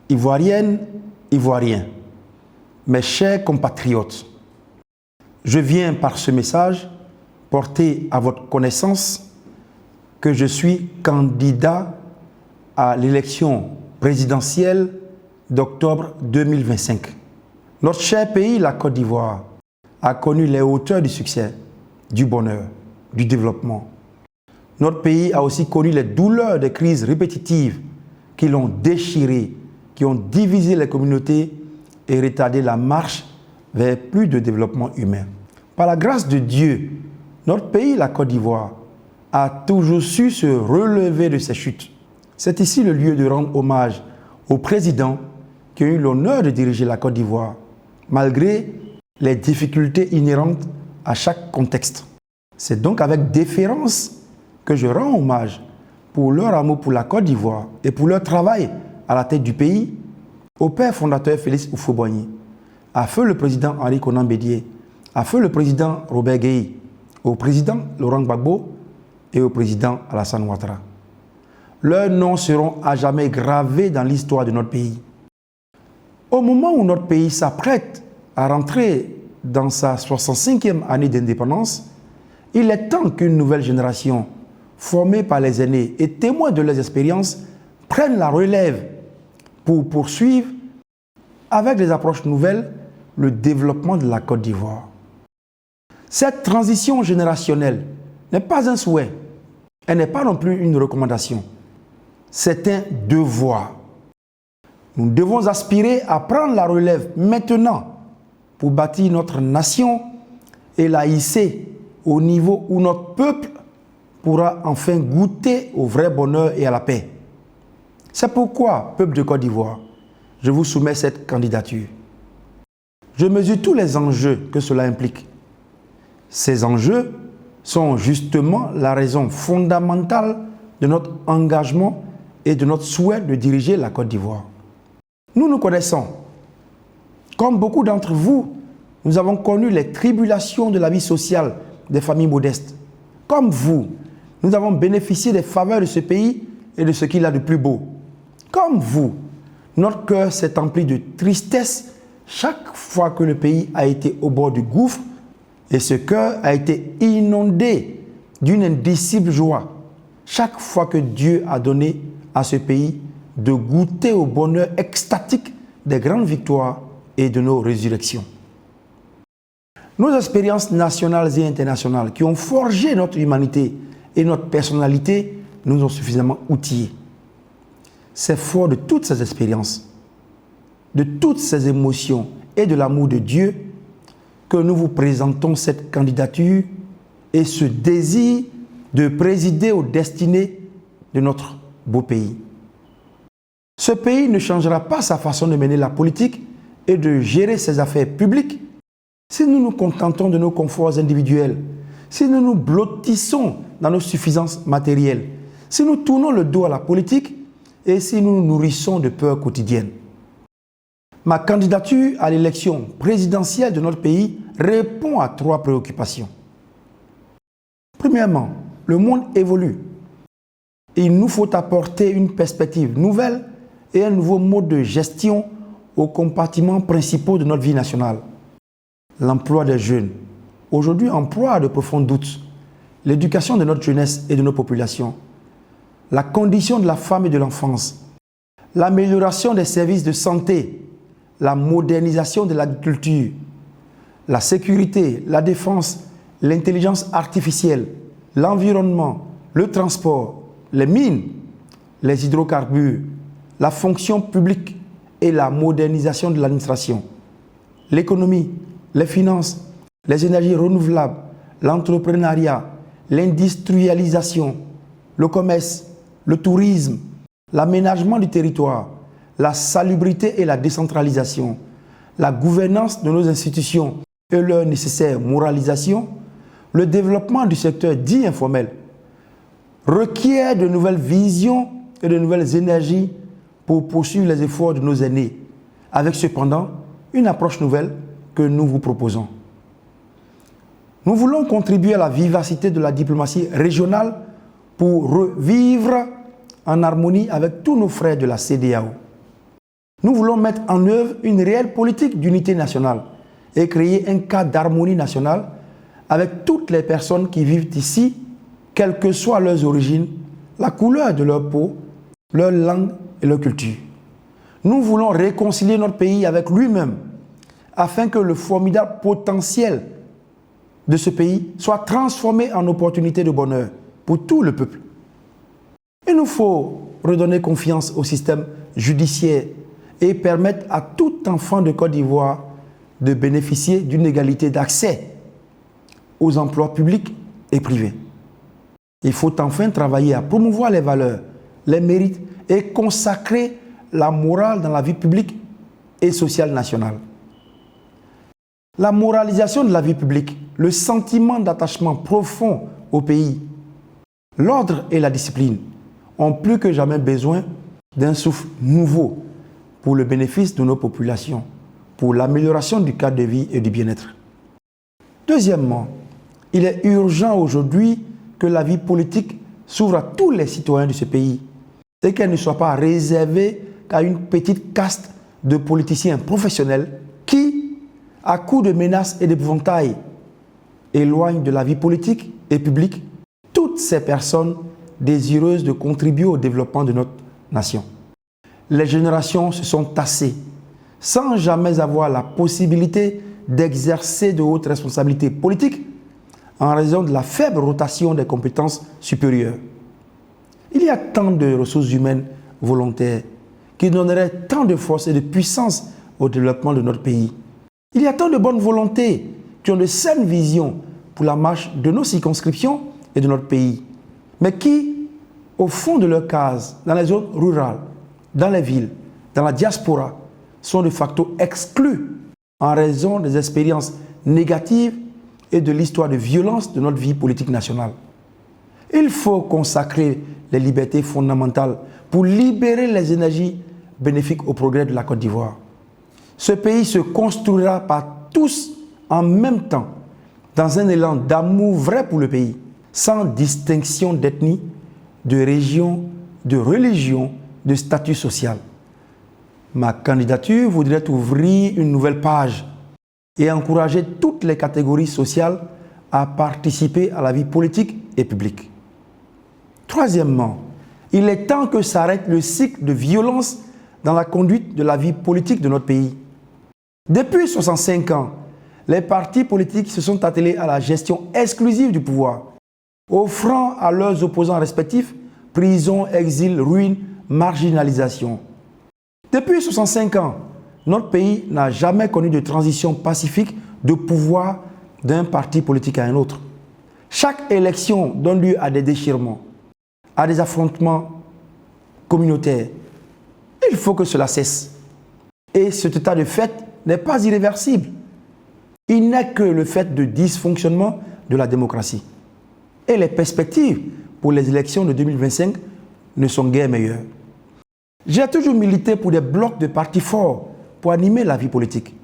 Ivoiriennes, Ivoiriens, mes chers compatriotes, je viens par ce message porter à votre connaissance que je suis candidat à l'élection présidentielle d'octobre 2025. Notre cher pays, la Côte d'Ivoire, a connu les hauteurs du succès, du bonheur, du développement. Notre pays a aussi connu les douleurs des crises répétitives qui l'ont déchiré, qui ont divisé les communautés et retardé la marche vers plus de développement humain. Par la grâce de Dieu, notre pays, la Côte d'Ivoire, a toujours su se relever de ses chutes. C'est ici le lieu de rendre hommage au président qui a eu l'honneur de diriger la Côte d'Ivoire, malgré les difficultés inhérentes à chaque contexte. C'est donc avec déférence que je rends hommage pour leur amour pour la Côte d'Ivoire et pour leur travail à la tête du pays, au père fondateur Félix Houphouët-Boigny, à feu le président Henri Konan Bédié, à feu le président Robert Gueye, au président Laurent Gbagbo et au président Alassane Ouattara. Leurs noms seront à jamais gravés dans l'histoire de notre pays. Au moment où notre pays s'apprête à rentrer dans sa 65e année d'indépendance, il est temps qu'une nouvelle génération, formée par les aînés et témoins de leurs expériences, prenne la relève pour poursuivre, avec des approches nouvelles, le développement de la Côte d'Ivoire. Cette transition générationnelle n'est pas un souhait, elle n'est pas non plus une recommandation, c'est un devoir. Nous devons aspirer à prendre la relève maintenant pour bâtir notre nation et la hisser au niveau où notre peuple pourra enfin goûter au vrai bonheur et à la paix. C'est pourquoi, peuple de Côte d'Ivoire, je vous soumets cette candidature. Je mesure tous les enjeux que cela implique. Ces enjeux sont justement la raison fondamentale de notre engagement et de notre souhait de diriger la Côte d'Ivoire. Nous nous connaissons. Comme beaucoup d'entre vous, nous avons connu les tribulations de la vie sociale des familles modestes. Comme vous, nous avons bénéficié des faveurs de ce pays et de ce qu'il a de plus beau. Comme vous, notre cœur s'est empli de tristesse chaque fois que le pays a été au bord du gouffre et ce cœur a été inondé d'une indicible joie chaque fois que Dieu a donné à ce pays de goûter au bonheur extatique des grandes victoires et de nos résurrections. Nos expériences nationales et internationales qui ont forgé notre humanité et notre personnalité nous ont suffisamment outillés. C'est fort de toutes ces expériences, de toutes ces émotions et de l'amour de Dieu que nous vous présentons cette candidature et ce désir de présider aux destinées de notre beau pays. Ce pays ne changera pas sa façon de mener la politique et de gérer ses affaires publiques si nous nous contentons de nos conforts individuels, si nous nous blottissons dans nos suffisances matérielles, si nous tournons le dos à la politique et si nous nous nourrissons de peurs quotidiennes. Ma candidature à l'élection présidentielle de notre pays répond à 3 préoccupations. Premièrement, le monde évolue. Il nous faut apporter une perspective nouvelle et un nouveau mode de gestion aux compartiments principaux de notre vie nationale. L'emploi des jeunes, aujourd'hui en proie à de profonds doutes, l'éducation de notre jeunesse et de nos populations, la condition de la femme et de l'enfance, l'amélioration des services de santé, la modernisation de l'agriculture, la sécurité, la défense, l'intelligence artificielle, l'environnement, le transport, les mines, les hydrocarbures, la fonction publique et la modernisation de l'administration, l'économie, les finances, les énergies renouvelables, l'entrepreneuriat, l'industrialisation, le commerce, le tourisme, l'aménagement du territoire, la salubrité et la décentralisation, la gouvernance de nos institutions et leur nécessaire moralisation, le développement du secteur dit informel, requiert de nouvelles visions et de nouvelles énergies pour poursuivre les efforts de nos aînés, avec cependant une approche nouvelle que nous vous proposons. Nous voulons contribuer à la vivacité de la diplomatie régionale pour revivre en harmonie avec tous nos frères de la CEDEAO. Nous voulons mettre en œuvre une réelle politique d'unité nationale et créer un cadre d'harmonie nationale avec toutes les personnes qui vivent ici, quelles que soient leurs origines, la couleur de leur peau, leur langue et leur culture. Nous voulons réconcilier notre pays avec lui-même afin que le formidable potentiel de ce pays soit transformé en opportunité de bonheur pour tout le peuple. Il nous faut redonner confiance au système judiciaire et permettre à tout enfant de Côte d'Ivoire de bénéficier d'une égalité d'accès aux emplois publics et privés. Il faut enfin travailler à promouvoir les valeurs, les mérites et consacrer la morale dans la vie publique et sociale nationale. La moralisation de la vie publique, le sentiment d'attachement profond au pays, l'ordre et la discipline ont plus que jamais besoin d'un souffle nouveau pour le bénéfice de nos populations, pour l'amélioration du cadre de vie et du bien-être. Deuxièmement, il est urgent aujourd'hui que la vie politique s'ouvre à tous les citoyens de ce pays et qu'elle ne soit pas réservée qu'à une petite caste de politiciens professionnels qui, à coups de menaces et d'épouvantail, éloignent de la vie politique et publique toutes ces personnes désireuses de contribuer au développement de notre nation. Les générations se sont tassées sans jamais avoir la possibilité d'exercer de hautes responsabilités politiques en raison de la faible rotation des compétences supérieures. Il y a tant de ressources humaines volontaires qui donneraient tant de force et de puissance au développement de notre pays. Il y a tant de bonnes volontés qui ont de saines visions pour la marche de nos circonscriptions et de notre pays, mais qui, au fond de leur case, dans les zones rurales, dans les villes, dans la diaspora, sont de facto exclus en raison des expériences négatives et de l'histoire de violence de notre vie politique nationale. Il faut consacrer les libertés fondamentales pour libérer les énergies bénéfiques au progrès de la Côte d'Ivoire. Ce pays se construira par tous en même temps, dans un élan d'amour vrai pour le pays, sans distinction d'ethnie, de région, de religion, de statut social. Ma candidature voudrait ouvrir une nouvelle page et encourager toutes les catégories sociales à participer à la vie politique et publique. Troisièmement, il est temps que s'arrête le cycle de violence dans la conduite de la vie politique de notre pays. Depuis 65 ans, les partis politiques se sont attelés à la gestion exclusive du pouvoir, offrant à leurs opposants respectifs prison, exil, ruine, marginalisation. Depuis 65 ans, notre pays n'a jamais connu de transition pacifique de pouvoir d'un parti politique à un autre. Chaque élection donne lieu à des déchirements, à des affrontements communautaires. Il faut que cela cesse. Et cet état de fait n'est pas irréversible. Il n'est que le fait de dysfonctionnement de la démocratie. Et les perspectives pour les élections de 2025 ne sont guère meilleures. J'ai toujours milité pour des blocs de partis forts pour animer la vie politique.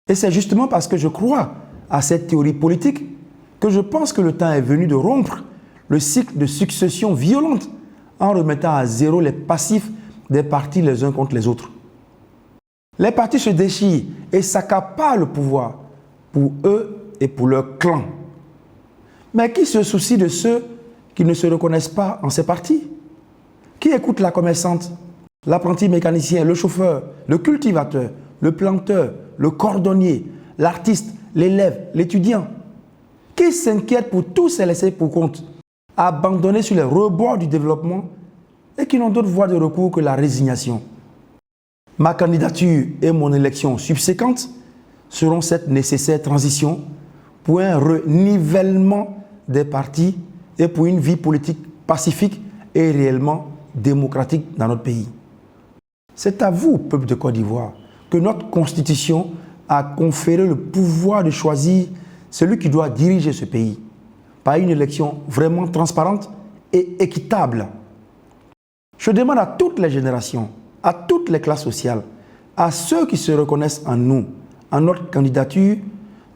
Et c'est justement parce que je crois à cette théorie politique que je pense que le temps est venu de rompre le cycle de succession violente en remettant à zéro les passifs des partis les uns contre les autres. Les partis se déchirent et s'accaparent le pouvoir pour eux et pour leur clan. Mais qui se soucie de ceux qui ne se reconnaissent pas en ces partis? Qui écoute la commerçante, l'apprenti mécanicien, le chauffeur, le cultivateur, le planteur, le cordonnier, l'artiste, l'élève, l'étudiant? Qui s'inquiète pour tous ces laissés pour compte, abandonnés sur les rebords du développement et qui n'ont d'autre voie de recours que la résignation? Ma candidature et mon élection subséquente seront cette nécessaire transition pour un renivellement des partis et pour une vie politique pacifique et réellement démocratique dans notre pays. C'est à vous, peuple de Côte d'Ivoire, que notre Constitution a conféré le pouvoir de choisir celui qui doit diriger ce pays par une élection vraiment transparente et équitable. Je demande à toutes les générations, à toutes les classes sociales, à ceux qui se reconnaissent en nous, en notre candidature,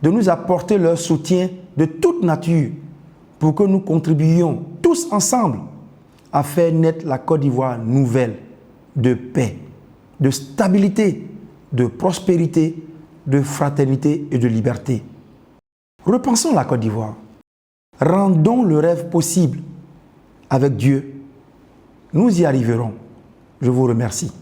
de nous apporter leur soutien de toute nature pour que nous contribuions tous ensemble à faire naître la Côte d'Ivoire nouvelle, de paix, de stabilité, de prospérité, de fraternité et de liberté. Repensons la Côte d'Ivoire. Rendons le rêve possible avec Dieu. Nous y arriverons. Je vous remercie.